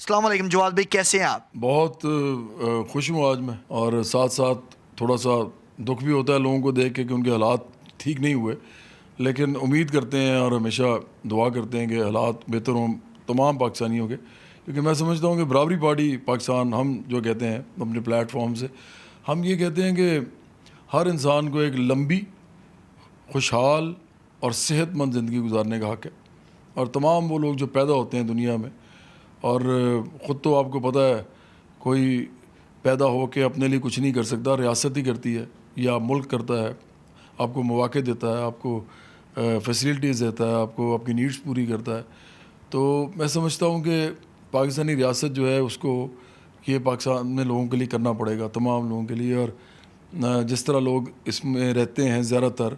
السلام علیکم جواد بھائی، کیسے ہیں آپ؟ بہت خوش ہوں آج میں، اور ساتھ ساتھ تھوڑا سا دکھ بھی ہوتا ہے لوگوں کو دیکھ کے کہ ان کے حالات ٹھیک نہیں ہوئے، لیکن امید کرتے ہیں اور ہمیشہ دعا کرتے ہیں کہ حالات بہتر ہوں تمام پاکستانیوں کے، کیونکہ میں سمجھتا ہوں کہ برابری پارٹی پاکستان، ہم جو کہتے ہیں اپنے پلیٹ فارم سے، ہم یہ کہتے ہیں کہ ہر انسان کو ایک لمبی، خوشحال اور صحت مند زندگی گزارنے کا حق ہے، اور تمام وہ لوگ جو پیدا ہوتے ہیں دنیا میں، اور خود تو آپ کو پتہ ہے کوئی پیدا ہو کے اپنے لیے کچھ نہیں کر سکتا، ریاست ہی کرتی ہے یا ملک کرتا ہے، آپ کو مواقع دیتا ہے، آپ کو فیسلٹیز دیتا ہے، آپ کو آپ کی نیڈس پوری کرتا ہے. تو میں سمجھتا ہوں کہ پاکستانی ریاست جو ہے اس کو یہ پاکستان میں لوگوں کے لیے کرنا پڑے گا، تمام لوگوں کے لیے، اور جس طرح لوگ اس میں رہتے ہیں زیادہ تر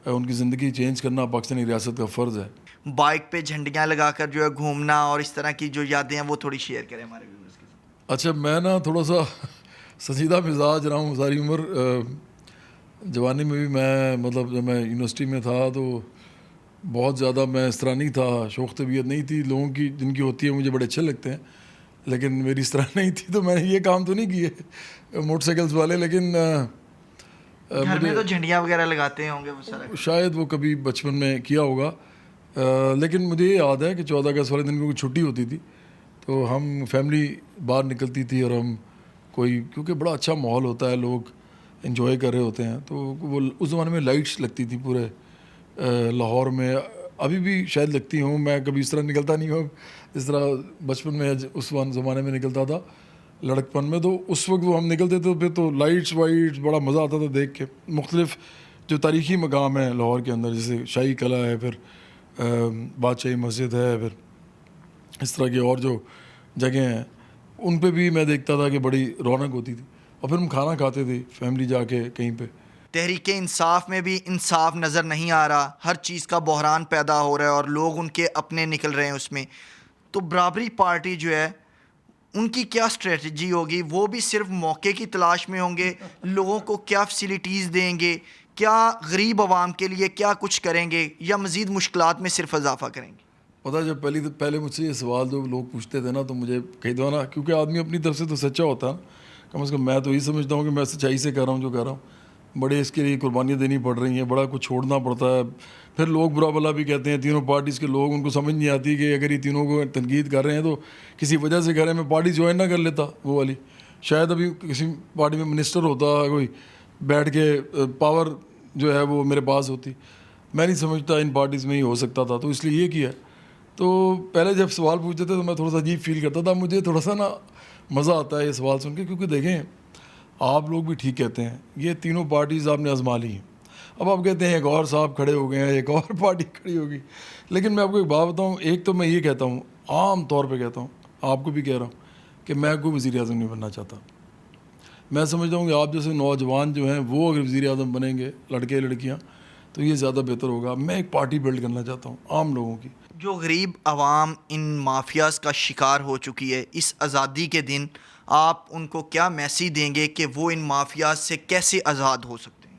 ان کی زندگی چینج کرنا پاکستانی ریاست کا فرض ہے. بائک پہ جھنڈیاں لگا کر جو ہے گھومنا اور اس طرح کی جو یادیں ہیں وہ تھوڑی شیئر کریں ہمارے ویورز کے ساتھ. اچھا، میں نا تھوڑا سا سنجیدہ مزاج رہا ہوں ساری عمر. جوانی میں بھی میں مطلب جب میں یونیورسٹی میں تھا تو بہت زیادہ میں اس طرح نہیں تھا، شوق طبیعت نہیں تھی لوگوں کی جن کی ہوتی ہے، مجھے بڑے اچھے لگتے ہیں، لیکن میری اس طرح نہیں تھی، تو میں نے یہ کام تو نہیں کیے موٹر سائیکلس والے، لیکن گھر میں مجھے تو جھنڈیاں وغیرہ لگاتے ہوں گے وہ سارا. شاید وہ کبھی بچپن میں کیا ہوگا. لیکن مجھے یہ یاد ہے کہ 14 اگست والے دن کو کوئی چھٹی ہوتی تھی تو ہم فیملی باہر نکلتی تھی، اور ہم کیونکہ بڑا اچھا ماحول ہوتا ہے، لوگ انجوائے کر رہے ہوتے ہیں، تو وہ اس زمانے میں لائٹس لگتی تھی پورے لاہور میں، ابھی بھی شاید لگتی ہوں، میں کبھی اس طرح نکلتا نہیں ہوں اس طرح بچپن میں اس زمانے میں نکلتا تھا لڑکپن میں. تو اس وقت وہ ہم نکلتے تھے پھر تو لائٹس وائٹس بڑا مزہ آتا تھا دیکھ کے. مختلف جو تاریخی مقام ہیں لاہور کے اندر، جیسے شاہی قلعہ ہے، پھر بادشاہی مسجد ہے، پھر اس طرح کی اور جو جگہیں ہیں ان پہ بھی میں دیکھتا تھا کہ بڑی رونق ہوتی تھی، اور پھر ہم کھانا کھاتے تھے فیملی جا کے کہیں پہ. تحریک انصاف میں بھی انصاف نظر نہیں آ رہا، ہر چیز کا بحران پیدا ہو رہا ہے اور لوگ ان کے اپنے نکل رہے ہیں اس میں. تو برابری پارٹی جو ہے ان کی کیا اسٹریٹجی ہوگی؟ وہ بھی صرف موقع کی تلاش میں ہوں گے؟ لوگوں کو کیا فیسلٹیز دیں گے؟ کیا غریب عوام کے لیے کیا کچھ کریں گے، یا مزید مشکلات میں صرف اضافہ کریں گے؟ پتہ جب پہلے مجھ سے یہ سوال جو لوگ پوچھتے تھے نا، تو مجھے کئی دفعہ نا، کیونکہ آدمی اپنی طرف سے تو سچا ہوتا ہے نا، کم از کم میں تو یہ سمجھتا ہوں کہ میں سچائی سے کر رہا ہوں جو کر رہا ہوں. بڑے اس کے لیے قربانیاں دینی پڑ رہی ہیں، بڑا کچھ چھوڑنا پڑتا ہے. پھر لوگ برا بلا بھی کہتے ہیں، تینوں پارٹیز کے لوگ، ان کو سمجھ نہیں آتی کہ اگر یہ تینوں کو تنقید کر رہے ہیں تو کسی وجہ سے کہہ رہے ہیں. میں پارٹی جوائن نہ کر لیتا وہ والی، شاید ابھی کسی پارٹی میں منسٹر ہوتا کوئی، بیٹھ کے پاور جو ہے وہ میرے پاس ہوتی. میں نہیں سمجھتا ان پارٹیز میں ہی ہو سکتا تھا، تو اس لیے یہ کیا. تو پہلے جب سوال پوچھتے تھے تو میں تھوڑا سا عجیب فیل کرتا تھا، مجھے تھوڑا سا نا مزہ آتا ہے یہ سوال سن کے، کیونکہ دیکھیں آپ لوگ بھی ٹھیک کہتے ہیں، یہ تینوں پارٹیز آپ نے آزما لی ہیں. اب آپ کہتے ہیں ایک اور صاحب کھڑے ہو گئے ہیں، ایک اور پارٹی کھڑی ہوگی، لیکن میں آپ کو ایک بات بتاؤں، ایک تو میں یہ کہتا ہوں، عام طور پہ کہتا ہوں، آپ کو بھی کہہ رہا ہوں کہ میں کوئی وزیر اعظم نہیں بننا چاہتا. میں سمجھتا ہوں کہ آپ جیسے نوجوان جو ہیں وہ اگر وزیر اعظم بنیں گے، لڑکے لڑکیاں، تو یہ زیادہ بہتر ہوگا. میں ایک پارٹی بلڈ کرنا چاہتا ہوں عام لوگوں کی. جو غریب عوام ان مافیاز کا شکار ہو چکی ہے، اس آزادی کے دن آپ ان کو کیا میسیج دیں گے کہ وہ ان مافیاز سے کیسے آزاد ہو سکتے ہیں؟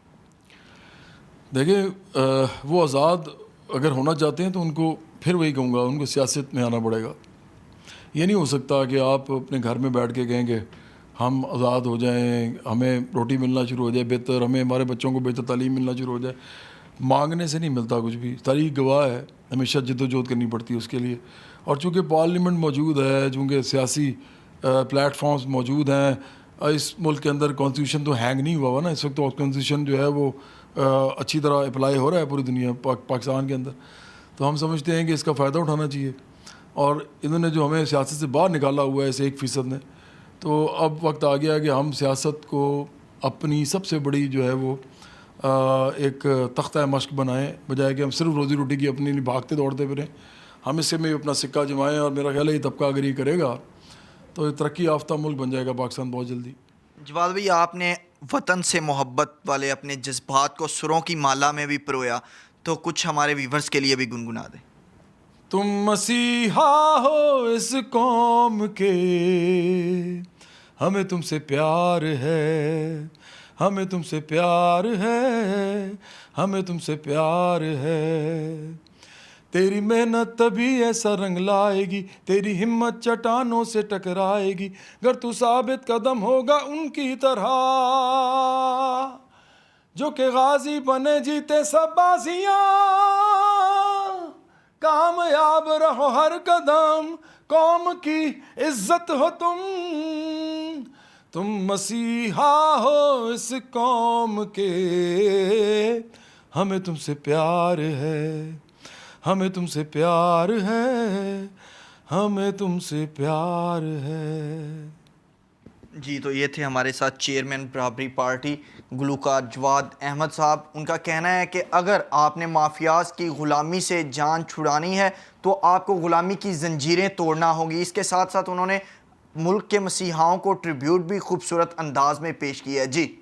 دیکھیں وہ آزاد اگر ہونا چاہتے ہیں تو ان کو پھر وہی کہوں گا، ان کو سیاست میں آنا پڑے گا. یہ نہیں ہو سکتا کہ آپ اپنے گھر میں بیٹھ کے کہیں کہ ہم آزاد ہو جائیں، ہمیں روٹی ملنا شروع ہو جائے بہتر، ہمیں ہمارے بچوں کو بہتر تعلیم ملنا شروع ہو جائے. مانگنے سے نہیں ملتا کچھ بھی، تاریخ گواہ ہے، ہمیشہ جد و جہد کرنی پڑتی ہے اس کے لیے. اور چونکہ پارلیمنٹ موجود ہے، چونکہ سیاسی پلیٹ فارمز موجود ہیں اس ملک کے اندر، کانسٹیٹیوشن تو ہینگ نہیں ہوا ہوا نا اس وقت، تو کانسٹیٹیوشن جو ہے وہ اچھی طرح اپلائی ہو رہا ہے پوری دنیا پاکستان کے اندر. تو ہم سمجھتے ہیں کہ اس کا فائدہ اٹھانا چاہیے. اور انہوں نے جو ہمیں سیاست سے باہر نکالا ہوا ہے اس 1% نے، تو اب وقت آ گیا کہ ہم سیاست کو اپنی سب سے بڑی جو ہے وہ ایک تختہ مشق بنائیں، بجائے کہ ہم صرف روزی روٹی کی اپنی بھاگتے دوڑتے پھریں. ہم اس سے میں اپنا سکہ جمائیں، اور میرا خیال ہے یہ طبقہ اگر یہ کرے گا تو ترقی یافتہ ملک بن جائے گا پاکستان بہت جلدی. جواد بھائی، آپ نے وطن سے محبت والے اپنے جذبات کو سروں کی مالا میں بھی پرویا، تو کچھ ہمارے ویورز کے لیے بھی گنگنا دیں. تم مسیحا ہو اس قوم کے، ہمیں تم سے پیار ہے، ہمیں تم سے پیار ہے، ہمیں تم سے پیار ہے. تیری محنت تبھی ایسا رنگ لائے گی, تیری ہمت چٹانوں سے ٹکرائے گی, گر تو ثابت قدم ہوگا ان کی طرح جو کہ غازی بنے جیتے سب بازیاں. کامیاب رہو ہر قدم, قوم کی عزت ہو تم مسیحا ہو اس قوم کے, ہمیں تم سے پیار ہے, ہمیں تم سے پیار ہے, ہمیں تم سے پیار ہے. جی, تو یہ تھے ہمارے ساتھ چیئرمین برابری پارٹی گلوکار جواد احمد صاحب. ان کا کہنا ہے کہ اگر آپ نے مافیاز کی غلامی سے جان چھڑانی ہے تو آپ کو غلامی کی زنجیریں توڑنا ہوگی. اس کے ساتھ ساتھ انہوں نے ملک کے مسیحاؤں کو ٹریبیوٹ بھی خوبصورت انداز میں پیش کیا ہے. جی